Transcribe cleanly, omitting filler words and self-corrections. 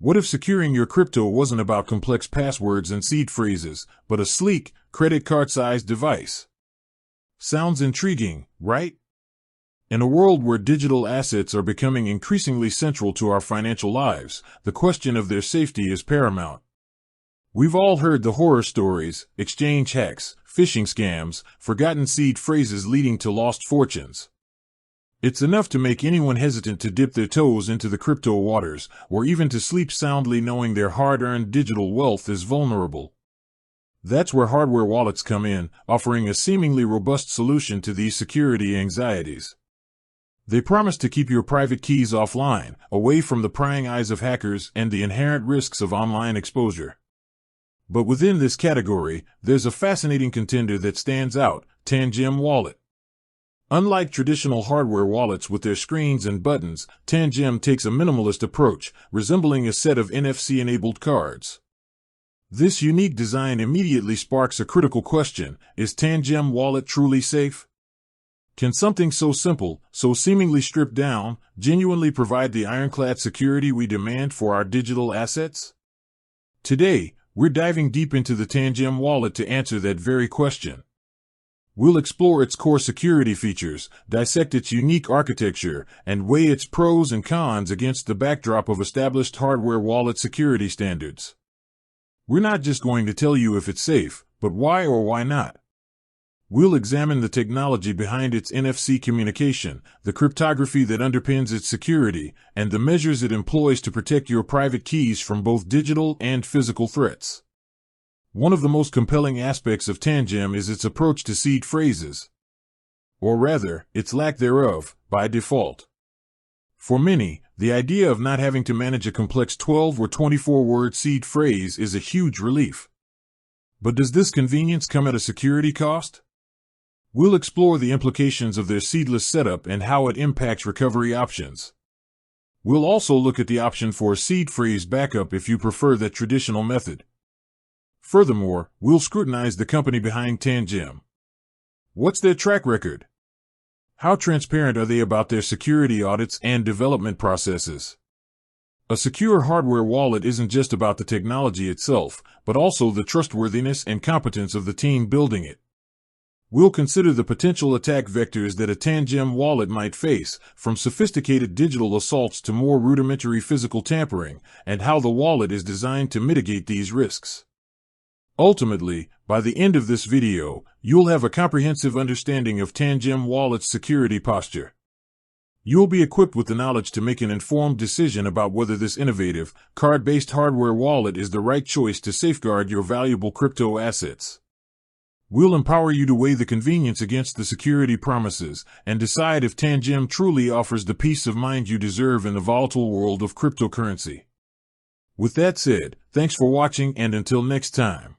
What if securing your crypto wasn't about complex passwords and seed phrases, but a sleek, credit card-sized device? Sounds intriguing, right? In a world where digital assets are becoming increasingly central to our financial lives, the question of their safety is paramount. We've all heard the horror stories: exchange hacks, phishing scams, forgotten seed phrases leading to lost fortunes. It's enough to make anyone hesitant to dip their toes into the crypto waters, or even to sleep soundly knowing their hard-earned digital wealth is vulnerable. That's where hardware wallets come in, offering a seemingly robust solution to these security anxieties. They promise to keep your private keys offline, away from the prying eyes of hackers and the inherent risks of online exposure. But within this category, there's a fascinating contender that stands out: Tangem Wallet. Unlike traditional hardware wallets with their screens and buttons, Tangem takes a minimalist approach, resembling a set of NFC-enabled cards. This unique design immediately sparks a critical question: is Tangem Wallet truly safe? Can something so simple, so seemingly stripped down, genuinely provide the ironclad security we demand for our digital assets? Today, we're diving deep into the Tangem Wallet to answer that very question. We'll explore its core security features, dissect its unique architecture, and weigh its pros and cons against the backdrop of established hardware wallet security standards. We're not just going to tell you if it's safe, but why or why not. We'll examine the technology behind its NFC communication, the cryptography that underpins its security, and the measures it employs to protect your private keys from both digital and physical threats. One of the most compelling aspects of Tangem is its approach to seed phrases. Or rather, its lack thereof, by default. For many, the idea of not having to manage a complex 12 or 24-word seed phrase is a huge relief. But does this convenience come at a security cost? We'll explore the implications of their seedless setup and how it impacts recovery options. We'll also look at the option for a seed phrase backup if you prefer that traditional method. Furthermore, we'll scrutinize the company behind Tangem. What's their track record? How transparent are they about their security audits and development processes? A secure hardware wallet isn't just about the technology itself, but also the trustworthiness and competence of the team building it. We'll consider the potential attack vectors that a Tangem wallet might face, from sophisticated digital assaults to more rudimentary physical tampering, and how the wallet is designed to mitigate these risks. Ultimately, by the end of this video, you'll have a comprehensive understanding of Tangem Wallet's security posture. You'll be equipped with the knowledge to make an informed decision about whether this innovative, card-based hardware wallet is the right choice to safeguard your valuable crypto assets. We'll empower you to weigh the convenience against the security promises and decide if Tangem truly offers the peace of mind you deserve in the volatile world of cryptocurrency. With that said, thanks for watching, and until next time.